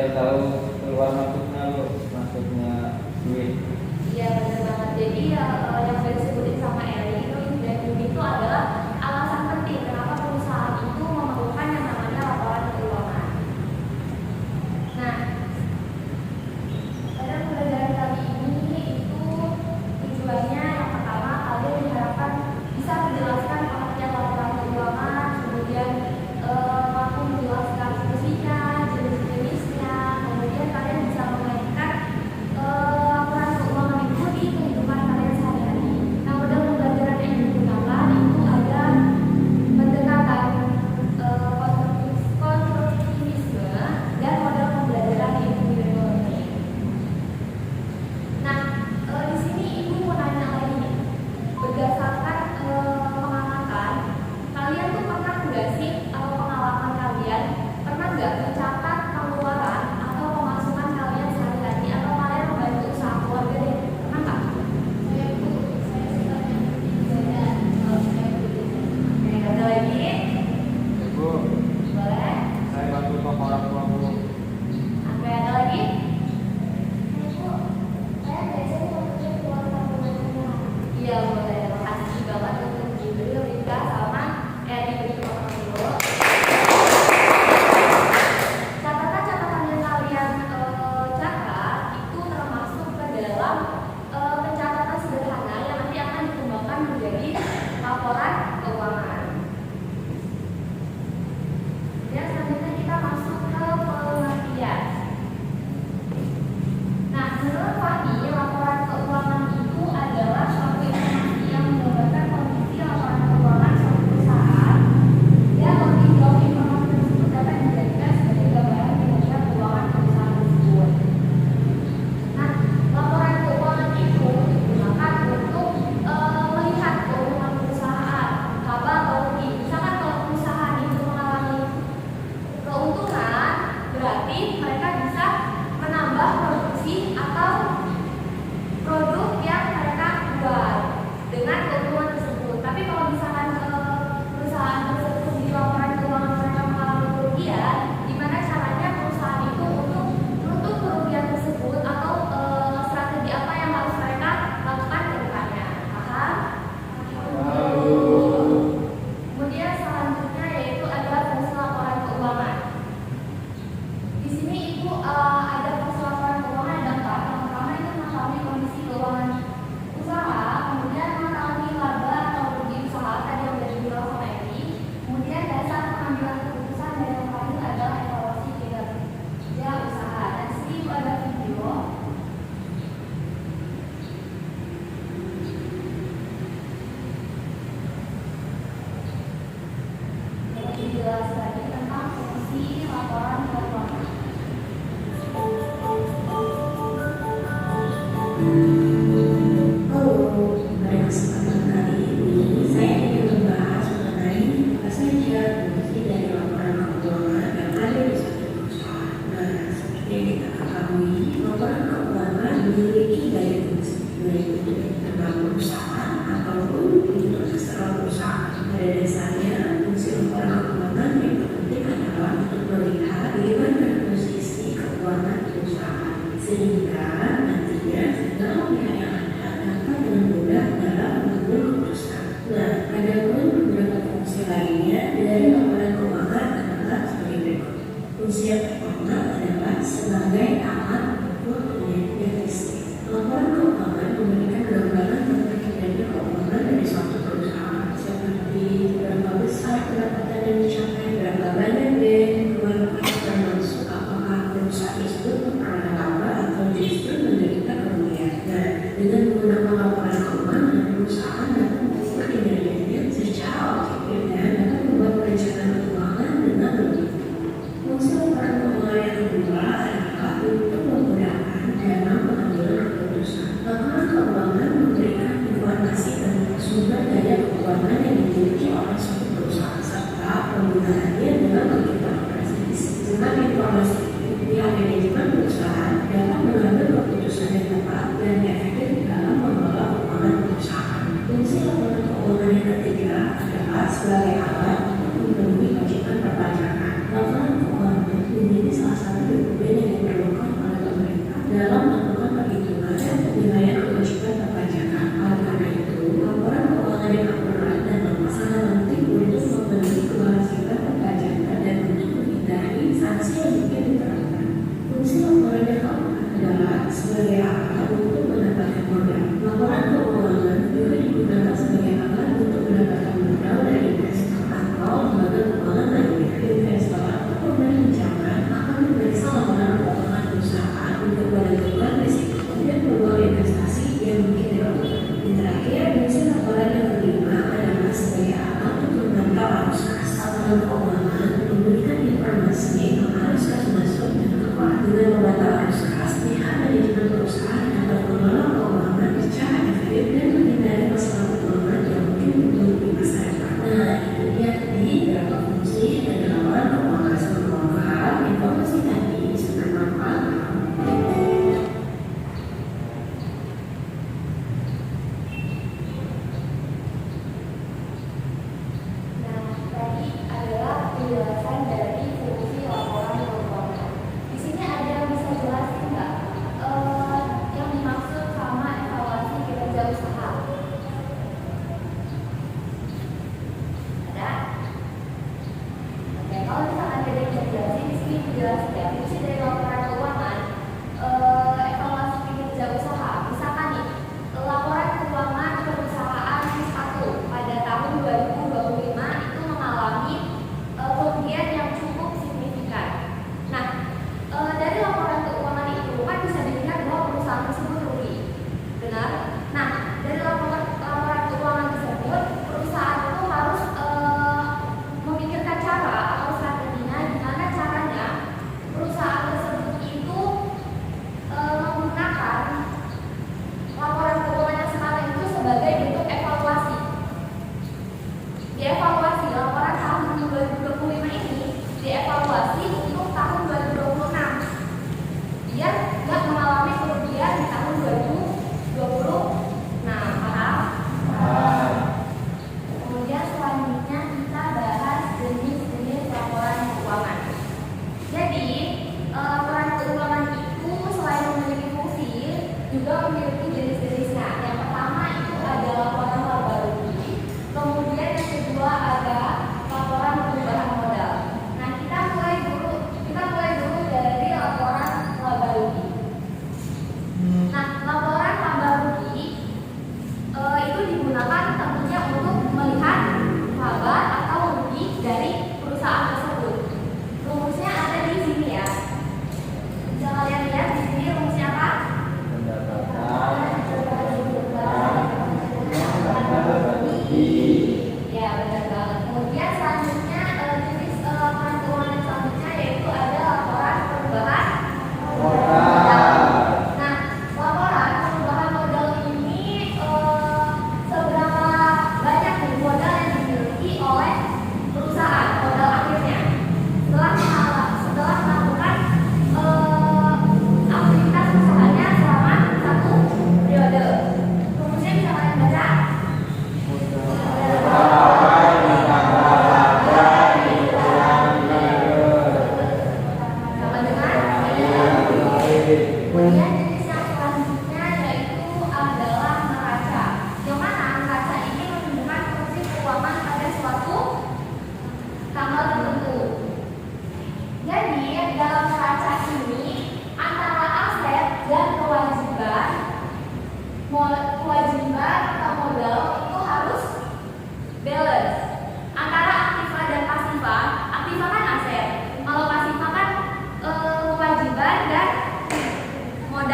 biar tahu keluar masuknya lo, masuknya duit. Iya benar banget. Jadi yang saya sebutin sama Eli itu dan Yudi itu adalah alasan penting kenapa perusahaan itu memerlukan yang namanya laporan keuangan. Nah, pada pembelajaran kali ini itu tujuannya yang pertama kalian diharapkan bisa menjelaskan pengertian laporan keuangan, kemudian mampu menjelaskan fungsinya, jenis-jenisnya, kemudian kalian bisa mengaitkan laporan keuangan itu di kehidupan kalian sehari-hari. Nah, model pembelajaran yang digunakan itu ada pendekatan konstruktivisme dan model pembelajaran individual learning. Nah, di sini ibu mau nanya lagi nih, berdasarkan pengamatan, kalian tuh pernah nggak sih atau pengalaman kalian pernah nggak mencatat pengeluaran atau pemasukan kalian sehari-hari atau kalian membantu usaha keluarga deh? Pernah nggak? Saya bu, saya suka dan kalau saya bu. Oke, ada lagi? Ibu, Boleh? saya bantu sama orang tua bu. Oke, ada lagi? Bu, saya biasanya waktu keluar tabungan. Iya boleh, makasih banget untuk Jibril, Rika, sama diberi tepuk tangan dulu. Catatan-catatan yang kalian catat itu termasuk ke dalam pencatatan sederhana yang nanti akan dikembangkan menjadi laporan keuangan. Dan selanjutnya kita masuk ke pengertian. Nah, menurut Fahmi, laporan keuangan itu adalah suatu informasi yang menggambarkan kondisi laporan keuangan suatu perusahaan dan lebih jauh informasi tersebut dapat dijadikan sebagai gambaran kinerja keuangan perusahaan tersebut. Nah, laporan keuangan itu digunakan untuk melihat keuntungan perusahaan, laba atau rugi. Misalkan kalau perusahaan itu mengalami keuntungan, berarti mereka bisa menambah produksi atau produk yang mereka buat dengan keuntungan tersebut. Tapi kalau misalkan perusahaan tersebut di laporan keuangan mereka mengalami kerugian, gimana caranya perusahaan itu untuk menutup kerugian tersebut atau strategi apa yang harus mereka lakukan ke depannya? Paham? Kemudian selanjutnya yaitu adalah fungsi laporan keuangan. Di sini ibu ada fungsi laporan keuangan ada empat. Yang pertama itu mengetahui kondisi keuangan usaha, kemudian mengetahui laba atau rugi usaha tadi yang sudah dibilang sama Eri. Kemudian dasar pengambilan keputusan dan yang terakhir adalah evaluasi kinerja usaha. Dan di sini ibu ada video. Lebih jelas lagi tentang fungsi laporan keuangan. Halo, pada kesempatan kali ini saya ingin membahas mengenai apa saja fungsi dari laporan keuangan yang ada di suatu perusahaan. Nah, seperti yang kita ketahui, laporan keuangan memiliki banyak fungsi, baik untuk internal perusahaan ataupun untuk eksternal perusahaan. Pada dasarnya, fungsi laporan keuangan yang terpenting adalah untuk melihat bagaimana posisi keuangan perusahaan, sehingga nantinya segala pihak yang ada dapat dengan mudah dalam mengambil keputusan. Nah, ada pun beberapa fungsi lainnya dari laporan keuangan adalah sebagai berikut. Fungsi yang pertama adalah sebagai alat untuk penelitian bisnis. Laporan keuangan memberikan gambaran tentang kinerja keuangan dari suatu perusahaan, seperti berapa besar pendapatan yang dicapai, berapa banyak biaya yang dikeluarkan, termasuk apakah perusahaan tersebut memperoleh laba atau justru menderita kerugian. Nah, dengan menggunakan laporan keuangan, perusahaan dapat mengukur kinerjanya secara objektif dan dapat membuat perencanaan keuangan dengan lebih tepat. Fungsi laporan keuangan yang kedua adalah untuk memudahkan dalam pengambilan keputusan. Laporan keuangan memberikan informasi tentang sumber daya keuangan yang dimiliki oleh suatu perusahaan serta penggunaannya dalam kegiatan operasi bisnis. Dengan informasi itu, pihak manajemen perusahaan dapat mengambil keputusan yang tepat dan efektif dalam mengelola keuangan perusahaan. Fungsi laporan keuangan yang ketiga adalah sebagai alat untuk memenuhi kewajiban perpajakan. Laporan keuangan menjadi salah satu dokumen yang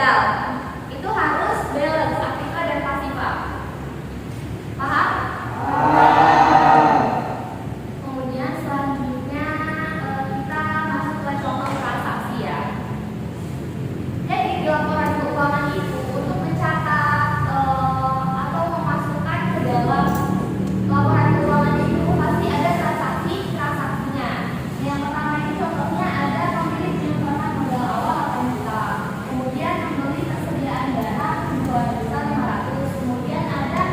modal. Itu harus balance aktiva dan pasiva. Paham? Kemudian selanjutnya kita masuk ke contoh transaksi ya. Jadi di laporan keuangan itu untuk mencatat atau memasukkan ke dalam laporan keuangan itu pasti ada transaksinya. Yang pertama ini contohnya ada pemilik penyimpanan modal awal 8 juta, kemudian membeli persediaan barang 2.500.000, kemudian ada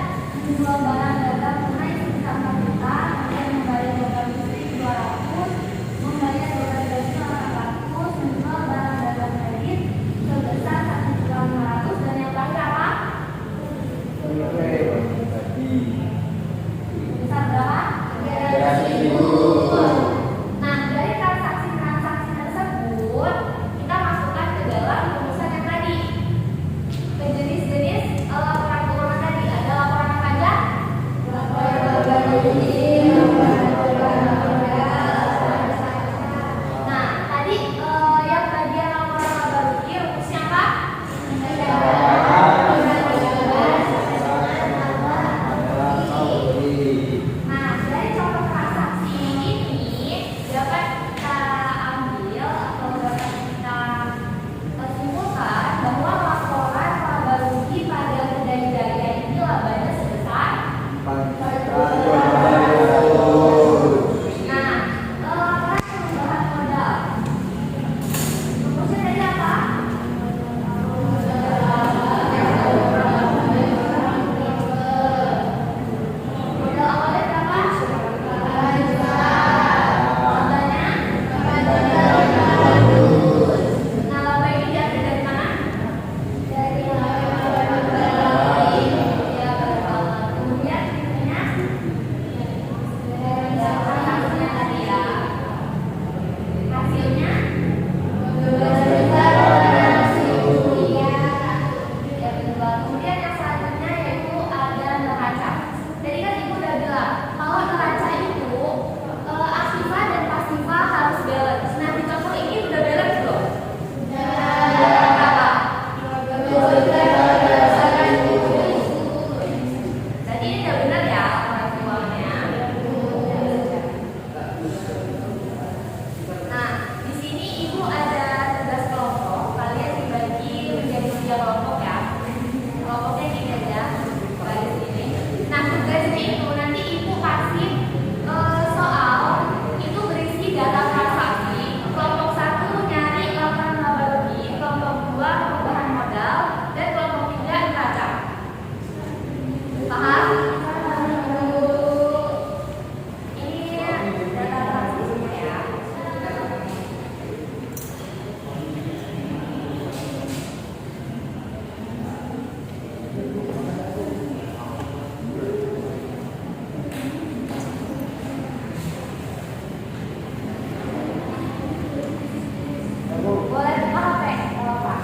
menjual barang dagang tunai sebesar 4 juta, kemudian membayar modal listrik 200, membayar modal gaji 800, menjual barang dagang kredit sebesar 1.500.000, dan yang terakhir apa? Besar berapa? 300.000. Nah, dari transaksi-transaksi tersebut kita masukkan ke dalam rumusan yang tadi. Ke jenis-jenis laporan keuangan tadi ada laporan apa aja? Laporan rutin, laporan Nah, tadi yang bagian laporan laba rutin rumusnya apa? Nah, dari contoh transaksi ini dapat kita ambil atau dapat kita simpulkan bahwa laporan laba rugi pada kedai jaya ini labanya sebesar. Nah, laporan perubahan modal rumusnya tadi apa? Modal awalnya berapa? Labanya? Nah, laba ini diambil dari mana? Dari ya, kemudian berikutnya dari transaksinya tadi ya. Hasilnya 12.000. Ya, betul. Kemudian yang selanjutnya yaitu ada neraca. Tadi kan ibu udah bilang kalau neraca itu aktiva dan pasiva harus balance. Nah, di contoh ini udah balance belum? Berapa? Jadi ini udah benar ya laporan keuangannya. Nah, di sini ibu ada tugas kelompok. Kalian dibagi menjadi 3 kelompok ya. Kelompoknya gini aja, baris ini. Nah, tugasnya itu nanti ibu kasih soal itu berisi data transaksi. Kelompok 1 nyari laporan laba rugi, kelompok 2 perubahan modal, dan kelompok 3 neraca. Paham? Ini data transaksinya ya. Boleh buka HP kalau Pak.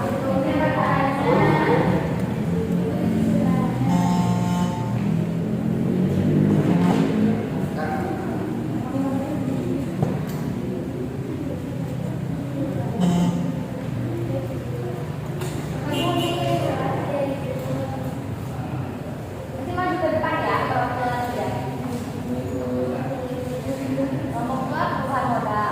Nanti maju ke depan ya kalau jalan ya. Kelompok 2 perubahan modal.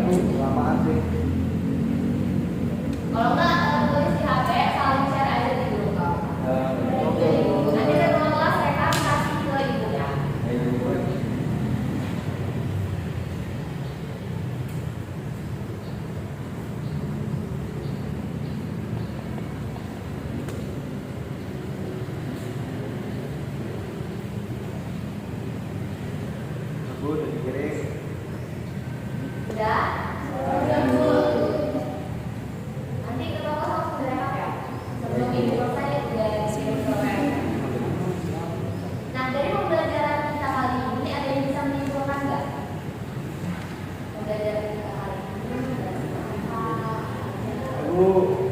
tuh kelamaan sih. Kalau nggak tulis di HP, saling share aja di grup kamu. Oke. Nanti sebelum kelas mereka kasih ke ibunya. Aku udah dikirim. Udah? Udah Bu. Nanti ke toko langsung direkap ya. Sebelum ibu selesai udah kirim ke mereka. Nah, dari pembelajaran kita kali ini ada yang bisa menyimpulkan nggak? Pembelajaran kita kali ini ada apa? Aku